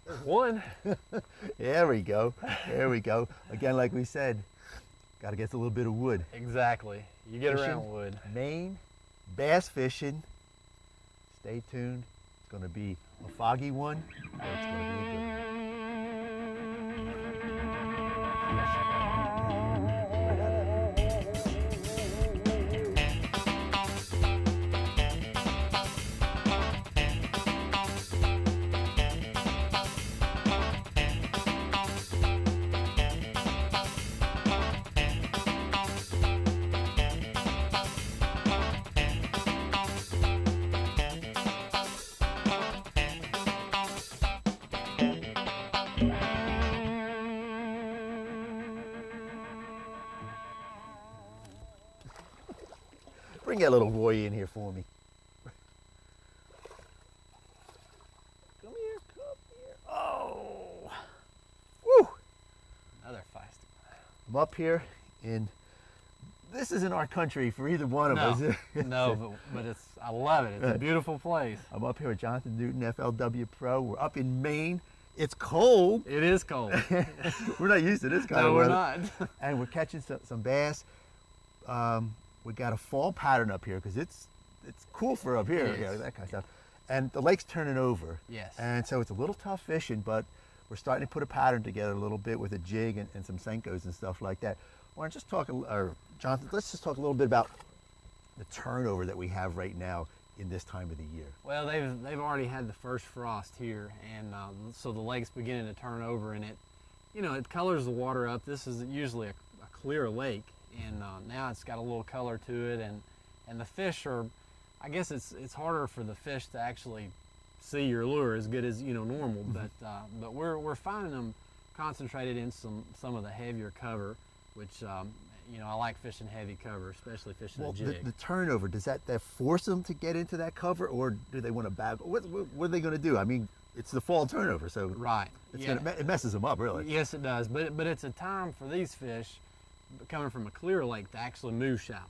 There's one. There we go. There we go. Again, like we said, got to get a little bit of wood. Exactly. You get Fishing, around wood. Maine, bass fishing. Stay tuned. It's going to be a foggy one, or it's going to be a good one. Bring that little boy in here for me. Come here, come here. Oh! Woo! Another feisty I'm up here in, this isn't our country for either one of us. one. No, but I love it. It's a beautiful place. I'm up here with Jonathan Newton, FLW Pro. We're up in Maine. It's cold. It is cold. We're not used to this kind No, of we're weather. not. And we're catching some bass. We got a fall pattern up here because it's cool for up here, Yes. you know, that kind of stuff. And the lake's turning over. Yes. And so it's a little tough fishing, but we're starting to put a pattern together a little bit with a jig and some Senkos and stuff like that. Why don't you just talk, or Jonathan, let's just talk a little bit about the turnover that we have right now in this time of the year. Well, they've already had the first frost here, and so the lake's beginning to turn over, and it colors the water up. This is usually a clear lake, and now it's got a little color to it, and the fish are, I guess it's harder for the fish to actually see your lure as good as normal, but we're finding them concentrated in some of the heavier cover, which I like fishing heavy cover, especially fishing a jig. The turnover, does that force them to get into that cover, or do they want to back? What are they going to do? I mean, it's the fall turnover, so Right. it messes them up, really. Yes, it does, but it's a time for these fish coming from a clear lake to actually move shallow,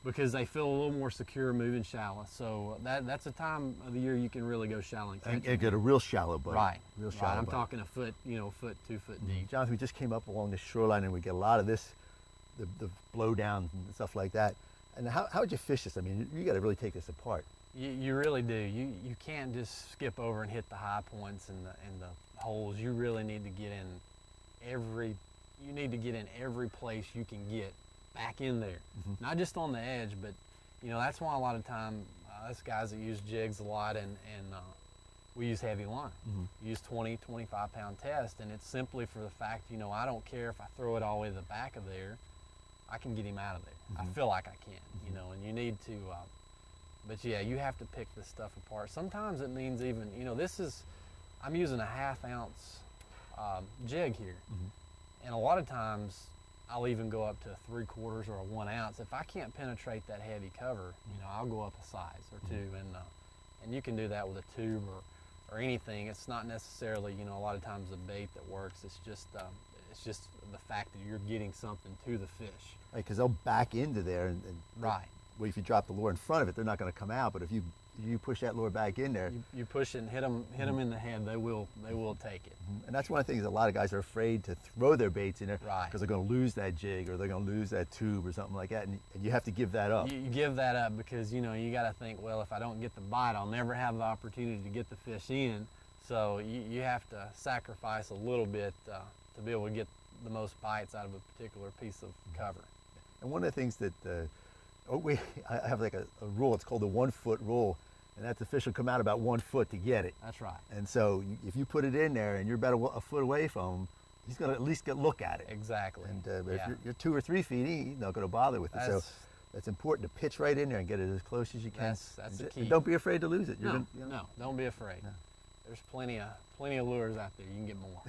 because they feel a little more secure moving shallow. So that's a time of the year you can really go shallow and catch And them. get a real shallow bite. Right. Real Right. shallow I'm bite. talking a foot, 2 foot deep. Jonathan, we just came up along the shoreline and we get a lot of this, the blow down and stuff like that. And how would you fish this? I mean, you got to really take this apart. You really do. You can't just skip over and hit the high points and the holes. You really need to get in every place you can get back in there. Not just on the edge, but that's why a lot of time us guys that use jigs a lot and we use heavy line. We use 20, 25 pound test, and it's simply for the fact, I don't care if I throw it all the way to the back of there, I can get him out of there. I feel like I can, and you need to, but yeah, you have to pick this stuff apart. Sometimes it means even, I'm using a 1/2 ounce jig here. And a lot of times I'll even go up to a 3/4 or a 1 ounce. If I can't penetrate that heavy cover, I'll go up a size or two, and you can do that with a tube or anything. It's not necessarily, a lot of times the bait that works. It's just the fact that you're getting something to the fish. Right, because they'll back into there and Right. well, if you drop the lure in front of it, they're not going to come out. But if you push that lure back in there, You push it and hit them in the head, they will take it. and that's one of the things a lot of guys are afraid to throw their baits in there Right. because they're going to lose that jig or they're going to lose that tube or something like that, and you have to give that up. You give that up because you got to think, well, if I don't get the bite, I'll never have the opportunity to get the fish in. So you have to sacrifice a little bit to be able to get the most bites out of a particular piece of cover. And one of the things that I have like a rule. It's called the 1 foot rule, and that's the fish will come out about 1 foot to get it. That's right. And so if you put it in there and you're about a foot away from him, he's going to at least look at it. Exactly. And but Yeah. if you're 2 or 3 feet, he's not going to bother with it. So That's- that's important to pitch right in there and get it as close as you can. That's And the and key. don't be afraid to lose it. You're No, gonna, no, don't be afraid. No. There's plenty of lures out there. You can get more.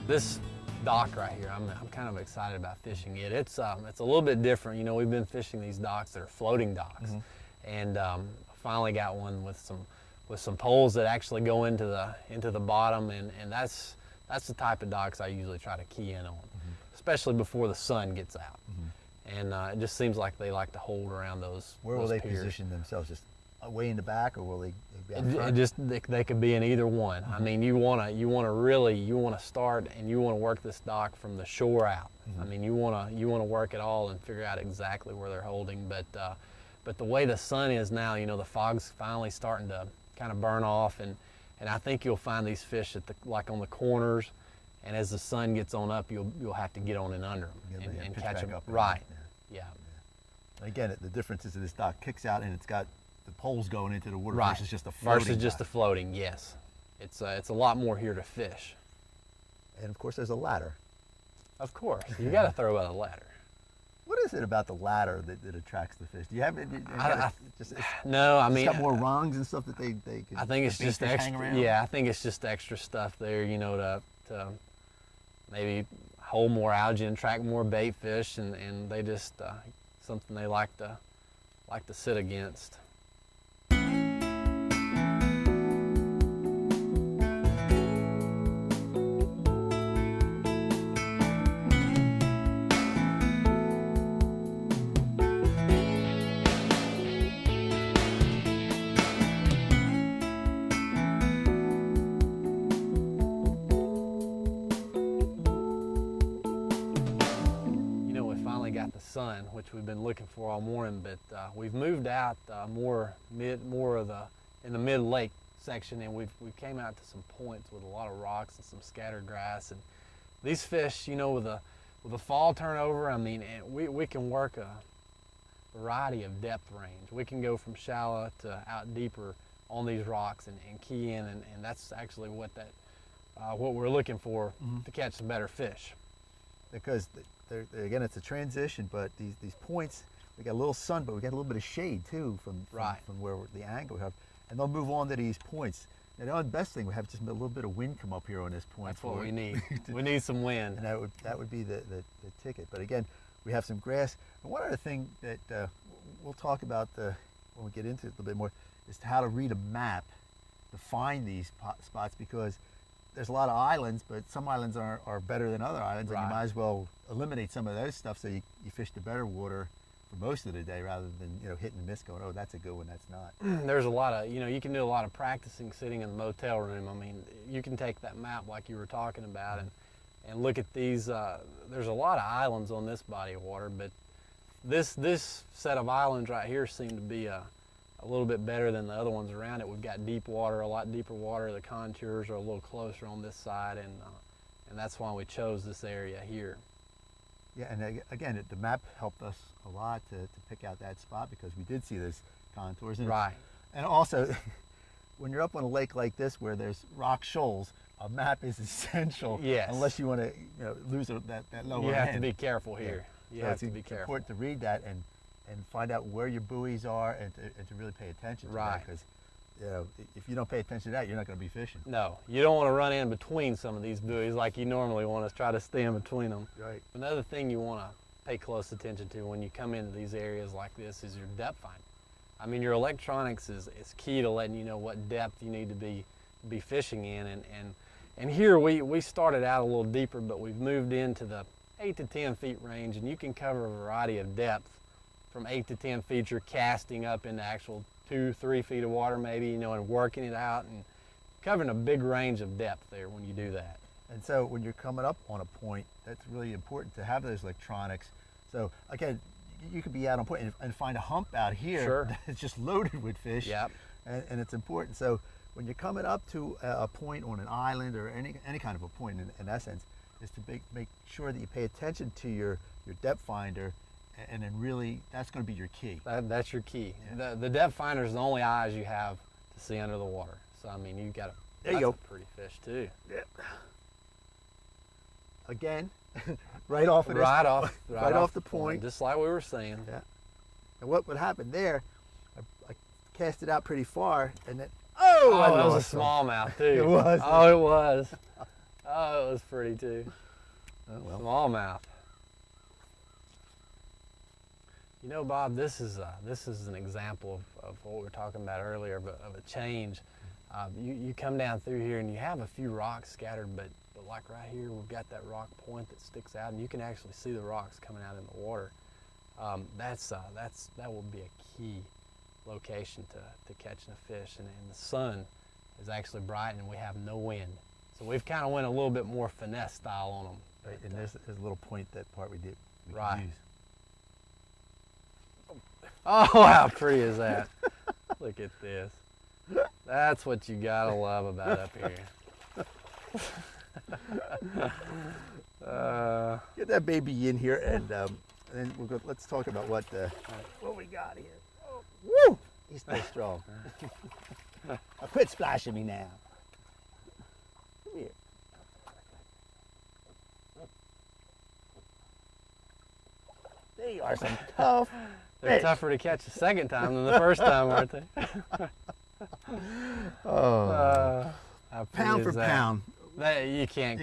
This dock right here, I'm kind of excited about fishing it. It's a little bit different. We've been fishing these docks that are floating docks, and finally got one with some poles that actually go into the bottom, and that's the type of docks I usually try to key in on, especially before the sun gets out. and it just seems like they like to hold around those. Where will they piers. position themselves? Just way in the back, or will they be out It front? just they could be in either one. I mean, you want to start and you want to work this dock from the shore out. I mean, you want to work it all and figure out exactly where they're holding. But the way the sun is now, you know, the fog's finally starting to kind of burn off, and I think you'll find these fish at like on the corners, and as the sun gets on up, you'll have to get on and under them and pitch catch back them. up. Right. Yeah. Again, the difference is that this dock kicks out and it's got the poles going into the water Right. versus just a floating Versus just dock. a floating. Yes. It's a lot more here to fish. And of course, there's a ladder. Of course, you got to throw out a ladder. What is it about the ladder that attracts the fish? Do you have it? No, I It's mean, got more rungs and stuff that they can. I think it's the bait just fish hang extra. around? Yeah, I think it's just extra stuff there, you know, to maybe hold more algae and attract more bait fish, and they just something they like to sit against. Got the sun, which we've been looking for all morning, but we've moved out more in the mid lake section, and we came out to some points with a lot of rocks and some scattered grass. And these fish, you know, with a fall turnover, I mean, we can work a variety of depth range. We can go from shallow to out deeper on these rocks and key in, and that's actually what we're looking for to catch some better fish. Because again, it's a transition, but these points, we got a little sun, but we got a little bit of shade too from where the angle we have, and they'll move on to these points. Now, the best thing, we have just a little bit of wind come up here on this point. That's what we need. We need some wind. And that would be the ticket. But again, we have some grass. And one other thing that we'll talk about when we get into it a little bit more is how to read a map to find these spots, because there's a lot of islands, but some islands are better than other islands, and you might as well eliminate some of those stuff so you fish the better water for most of the day rather than, you know, hit and miss going, oh, that's a good one, that's not. There's a lot of, you know, you can do a lot of practicing sitting in the motel room. I mean, you can take that map like you were talking about and look at these. There's a lot of islands on this body of water, but this set of islands right here seem to be a little bit better than the other ones around it. We've got deep water, a lot deeper water. The contours are a little closer on this side, and that's why we chose this area here. Yeah, and again, the map helped us a lot to pick out that spot, because we did see those contours. And and also, when you're up on a lake like this where there's rock shoals, a map is essential. Yes. Unless you want to, you know, lose that lower You have end. to be careful here. Yeah. You So have it's to be careful. important to read that and find out where your buoys are, and to really pay attention to that, because, you know, if you don't pay attention to that, you're not going to be fishing. No, you don't want to run in between some of these buoys like you normally want to try to stay in between them. Right. Another thing you want to pay close attention to when you come into these areas like this is your depth finder. I mean, your electronics is key to letting you know what depth you need to be fishing in, and here we started out a little deeper, but we've moved into the 8 to 10 feet range, and you can cover a variety of depth. From 8 to 10 feet, you're casting up into actual 2-3 feet of water maybe, you know, and working it out and covering a big range of depth there when you do that. And so when you're coming up on a point, that's really important to have those electronics. So again, you could be out on point and find a hump out here that's just loaded with fish. Yep. And it's important. So when you're coming up to a point on an island, or any kind of a point in essence, is to make sure that you pay attention to your depth finder, and then really that's going to be your key. That's your key. Yeah. The depth finder is the only eyes you have to see under the water. So I mean, you got a pretty fish too. Yeah. Again, right off of this, right off the point, just like we were saying. Yeah. And what would happen there? I cast it out pretty far, and then that was a smallmouth too. It was. Oh, it was. Oh, it was pretty too. Oh, well. Smallmouth. You know, Bob, this is an example of what we were talking about earlier, of a change. You come down through here and you have a few rocks scattered, but like right here, we've got that rock point that sticks out, and you can actually see the rocks coming out in the water. that will be a key location to catching a fish. And the sun is actually bright and we have no wind. So we've kind of went a little bit more finesse style on them. Right, and there's a little point, that part we could right. use. Oh, how pretty is that? Look at this. That's what you gotta love about up here. Get that baby in here, and then let's talk about what we got here. Oh, woo! He's still strong. Quit splashing me now. Come here. There you are, some tough They're fish. tougher to catch the second time than the first time, aren't they? How pretty Pound is for that? pound. You can't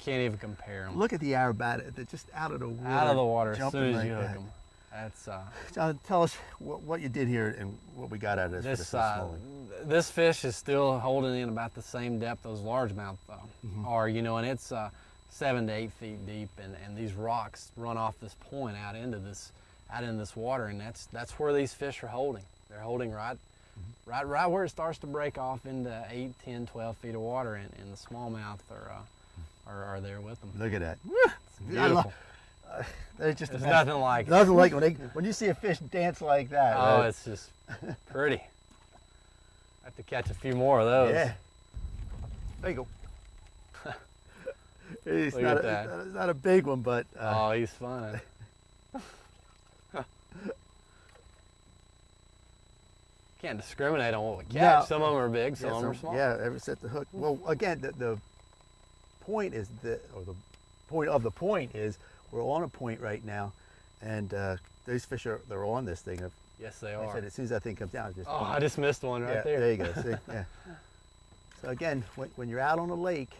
even compare them. Look at the Arabata. They're just out of the water. Out of the water as jumping soon as like you hook that. them. That's John, tell us what you did here and what we got out of this. this fish is still holding in about the same depth those largemouth are, and it's 7 to 8 feet deep, and these rocks run off this point out into this water, and that's where these fish are holding. They're holding right where it starts to break off into 8, 10, 12 feet of water, and the smallmouth are there with them. Look at that. It's beautiful. There's just There's nothing like it. Nothing like when you see a fish dance like that. Oh, right? it's just pretty. I have to catch a few more of those. Yeah. There you go. It's Look at that. It's not a big one, but. Oh, he's fun. Can't discriminate on what we catch. No. Some of them are big, some of them are small. Yeah, ever set the hook. Well, again, the point is the point of the point is we're on a point right now, and those fish they're on this thing. Yes, they Like are. I said, as soon as that thing comes down, just. Oh, I just missed one right yeah, there. There you go. See, yeah. So again, when you're out on a lake,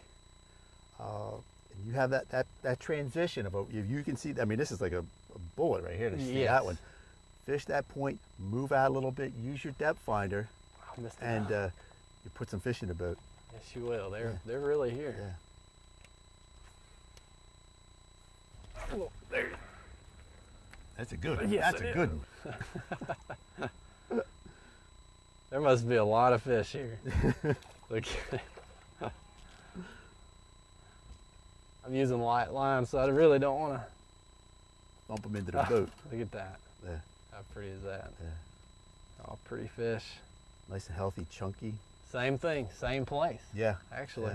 and you have that transition of you can see. I mean, this is like a bullet right here to see Yes. that one. Fish that point, move out a little bit, use your depth finder, I missed it. and you put some fish in the boat. Yes, you will. They're really here. Yeah. Oh, there. That's a good one. Yes, That's it a good one. There must be a lot of fish here. Look. I'm using light line, so I really don't want to Bump them into the boat. Look at that. Yeah. How pretty is that? Yeah. Oh, pretty fish. Nice and healthy, chunky. Same thing, same place. Yeah. Actually.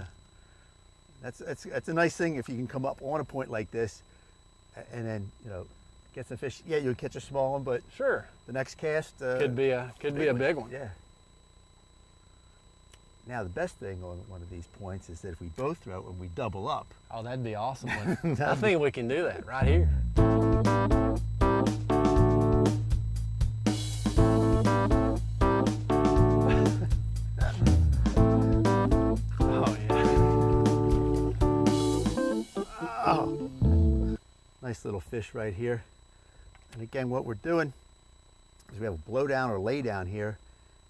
Yeah. That's a nice thing if you can come up on a point like this, and then get some fish. Yeah, you'll catch a small one, but Sure. the next cast Could be a big one. Yeah. Now the best thing on one of these points is that if we both throw it and we double up. Oh, that'd be awesome. I think we can do that right here. Oh, yeah. Oh. Nice little fish right here. And again, what we're doing is we have a blow down or lay down here,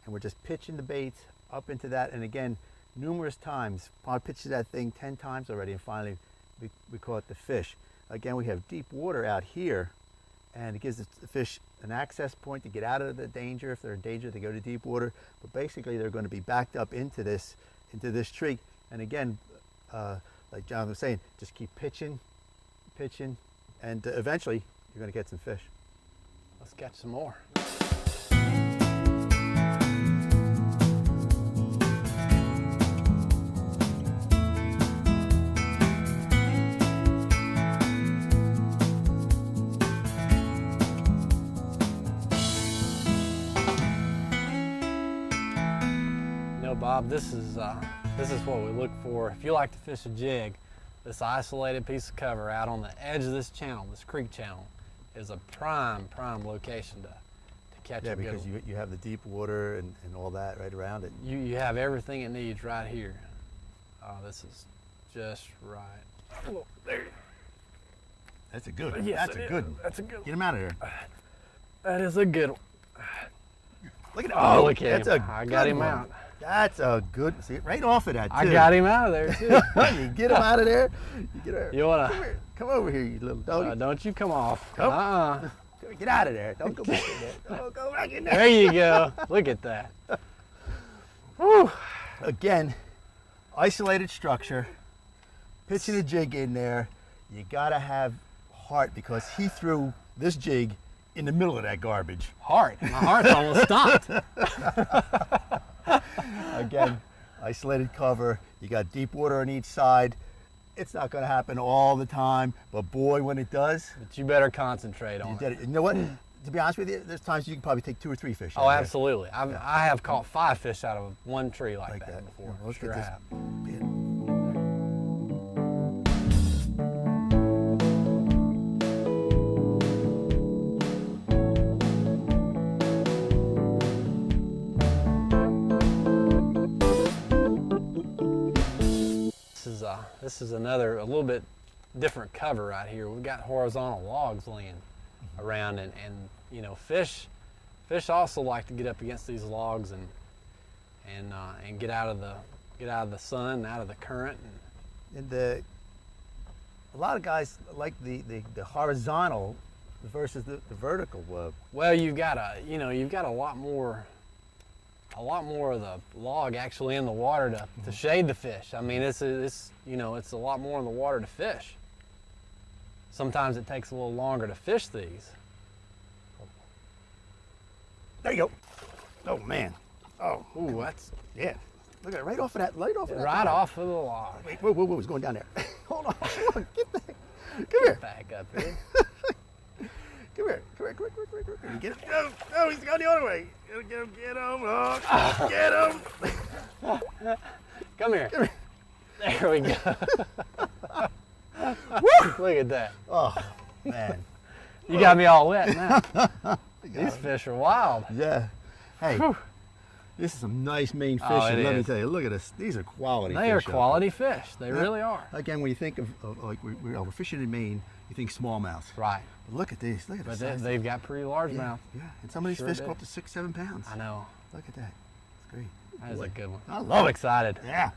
and we're just pitching the baits up into that. And again, numerous times, probably pitched that thing 10 times already, and finally we caught the fish. Again, we have deep water out here, and it gives the fish an access point to get out of the danger. If they're in danger, they go to deep water. But basically, they're going to be backed up into this tree. And again, like John was saying, just keep pitching, and eventually you're going to get some fish. Let's catch some more. Bob, this is what we look for. If you like to fish a jig, this isolated piece of cover out on the edge of this channel, this creek channel, is a prime location to catch a good because one. you have the deep water and all that right around it. You have everything it needs right here. This is just right. Oh, there. That's a good one. Yes, That's a good one. That's a good one. Get him out of there. That is a good one. Look at Oh, look at that's him. A I got good him one. out. That's a good, see, right off of that, too. I got him out of there, too. You get him out of there. You get her. You wanna? Come over here, you little doggy. Don't you come off. Come. Get out of there. Don't go back in there. Don't go back in there. There you go. Look at that. Whew. Again, isolated structure, pitching a jig in there. You gotta have heart because he threw this jig in the middle of that garbage. Heart. My heart's almost stopped. Again, isolated cover. You got deep water on each side. It's not gonna happen all the time, but boy, when it does, But you better concentrate on you it. did it. You know what? To be honest with you, there's times you can probably take 2 or 3 fish. Oh, out of there. absolutely. I have caught 5 fish out of one tree like Like that that. before. Yeah, let's Sure get this have. bit. This is another, a little bit different cover right here. We've got horizontal logs laying around, and you know, fish also like to get up against these logs and get out of the sun, out of the current. And a lot of guys like the horizontal versus the vertical. Well, you've got a lot more of the log actually in the water to shade the fish. I mean, it's a lot more in the water to fish. Sometimes it takes a little longer to fish these. There you go. Oh man. Oh, Ooh, that's yeah. Look at it, right off of that. Right off of that. right log. off of the log. Wait, whoa, it's going down there. Hold on, get back. Come here. Back up here. Come here. You get him. Oh, he's gone the other way. Get him. Oh, get him. Come here. There we go. Look at that. Oh, man. You got me all wet now. These fish are wild. Yeah. Hey, Whew. this is some nice Maine fishing. Oh, it Let me is. tell you. Look at this. These are quality fish. They are out there. quality fish. They really are. Again, when you think of like we're fishing in Maine, you think smallmouth. Right. But look at these. Look at But this. they've got pretty large mouth. Yeah. And some of these Sure fish do. go up to 6-7 pounds. I know. Look at that. It's great. That is a good one. I love I'm it. excited. Yeah.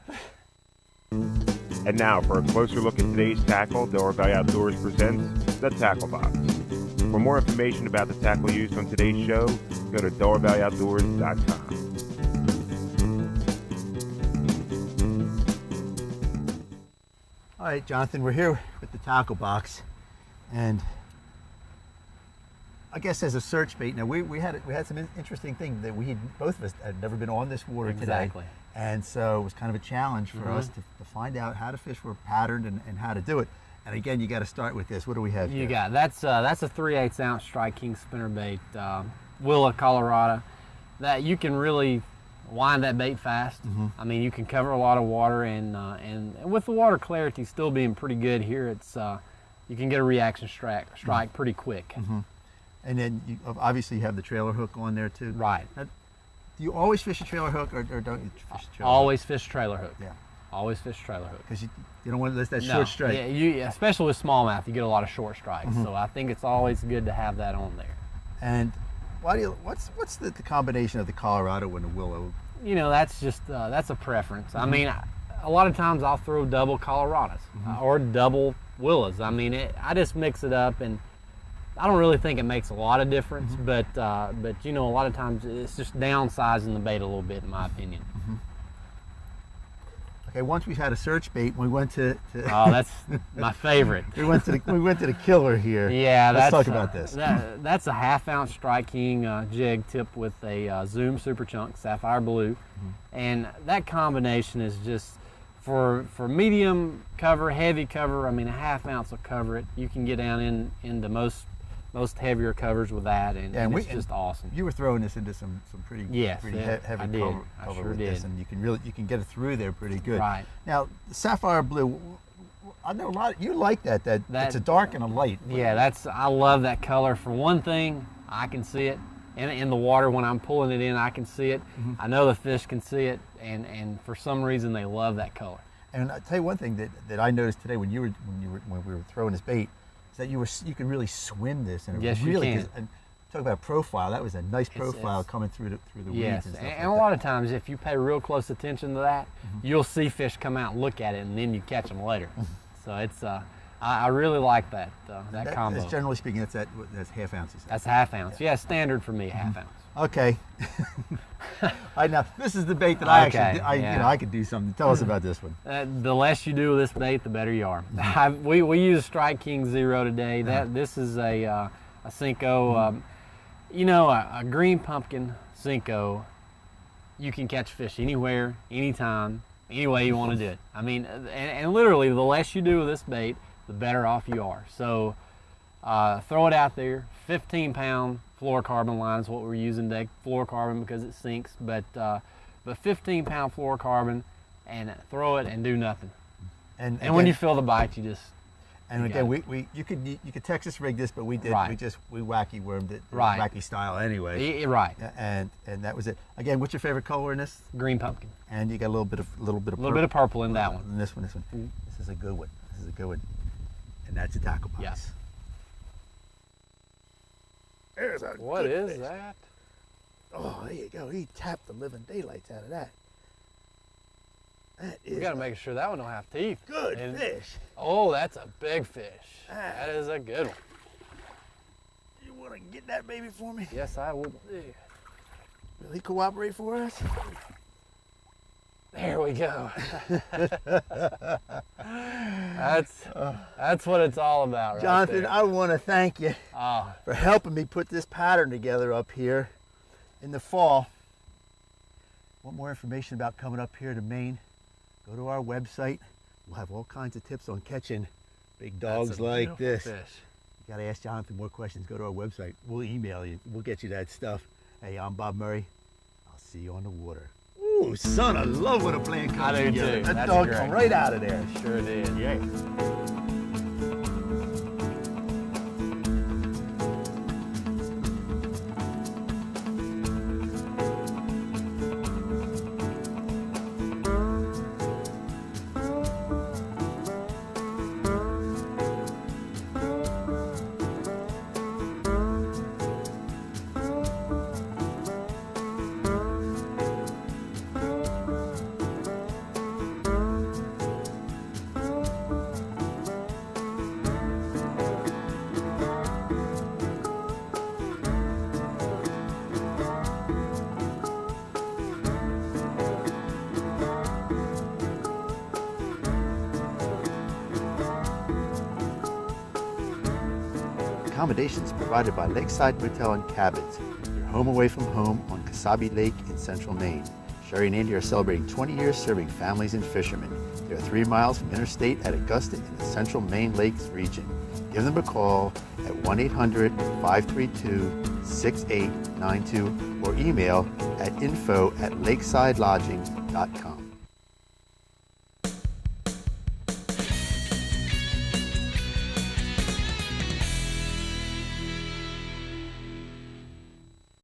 And now for a closer look at today's tackle, Delaware Valley Outdoors presents the Tackle Box. For more information about the tackle used on today's show, go to DelawareValleyOutdoors.com. All right, Jonathan, we're here with the tackle box, and I guess as a search bait. Now we had some interesting things that both of us had never been on this water Exactly. today, and so it was kind of a challenge for us to find out how to fish were patterned and how to do it. And again, you got to start with this. What do we have You here? got that's a 3/8 ounce Strike King spinnerbait, Willa, Colorado. That you can really wind that bait fast. I mean, you can cover a lot of water, and with the water clarity still being pretty good here, it's you can get a reaction strike pretty quick. And then you obviously have the trailer hook on there too. Right. Now, do you always fish a trailer hook, or don't you fish a trailer Always fish trailer hook. hook? Yeah, Always fish trailer hook. because you don't want to let that No, short strike. yeah, especially with smallmouth, you get a lot of short strikes. So I think it's always good to have that on there. And what's the combination of the Colorado and the Willow? You know, that's just that's a preference. I mean, a lot of times I'll throw double Colorados or double Willas. I mean, I just mix it up, and I don't really think it makes a lot of difference. But you know, a lot of times it's just downsizing the bait a little bit, in my opinion. Okay, once we had a search bait, we went to Oh, that's my favorite. we went to the killer here. Yeah, Let's that's talk about this. That's a 1/2 ounce Strike King jig tipped with a Zoom Super Chunk Sapphire Blue, and that combination is just for medium cover, heavy cover. I mean, a 1/2 ounce will cover it. You can get down into most heavier covers with that, and it's just awesome. You were throwing this into some pretty Yes, pretty yeah, heavy I did. cover, I cover sure with this, did. and you can get it through there pretty good. Right. Now, the Sapphire Blue, I know a lot. You like that it's a dark and a light. Yeah, I love that color. For one thing, I can see it in the water when I'm pulling it in. I can see it. I know the fish can see it, and for some reason they love that color. And I'll tell you one thing that I noticed today when we were throwing this bait is that you can really swim this, and Yes, you really can. and talk about profile. That was a nice profile it's- coming through the weeds Yes, and stuff and like a lot of times if you pay real close attention to that, you'll see fish come out and look at it, and then you catch them later. So it's I really like that combo. That's generally speaking, that's half ounce. That's a half ounce. Yeah, standard for me, half ounce. Okay. All right, now this is the bait that I Okay, actually, yeah. I could do something. Tell us about this one. The less you do with this bait, the better you are. We use Strike King Zero today. This is a Senko. You know, a green pumpkin Senko. You can catch fish anywhere, anytime, any way you want to do it. I mean, and literally, the less you do with this bait, the better off you are. So throw it out there. 15-pound fluorocarbon line is what we're using today. Fluorocarbon because it sinks, but 15-pound fluorocarbon, and throw it and do nothing. And again, when you feel the bite, you just. And again, you could Texas rig this, but we did. Right. We wacky wormed it, Right. wacky style anyway. Right. And that was it. Again, what's your favorite color in this? Green pumpkin. And you got a little bit of A little bit of purple in that one. And this one. Mm-hmm. This is a good one. And that's a tackle box. Yes. There's a What good is fish. that? Oh, there you go. He tapped the living daylights out of that. That is We got to make sure that one don't have teeth. good And- fish. Oh, that's a big fish. That is a good one. You want to get that baby for me? Yes, I would. Will he cooperate for us? There we go. That's what it's all about, right Jonathan, there. I want to thank you Oh, for helping me put this pattern together up here in the fall. Want more information about coming up here to Maine? Go to our website. We'll have all kinds of tips on catching big dogs that's a like beautiful this. fish. You got to ask Jonathan more questions. Go to our website. We'll email you. We'll get you that stuff. Hey, I'm Bob Murray. I'll see you on the water. Ooh, son, I love when a plan comes I do together. too. That That's dog great. come right out of there. Sure did. Yeah. Accommodations provided by Lakeside Motel and Cabins, your home away from home on Cobbosseecontee Lake in central Maine. Sherry and Andy are celebrating 20 years serving families and fishermen. They are 3 miles from Interstate at Augusta in the central Maine Lakes region. Give them a call at 1-800-532-6892 or email at info@lakesidelodging.com.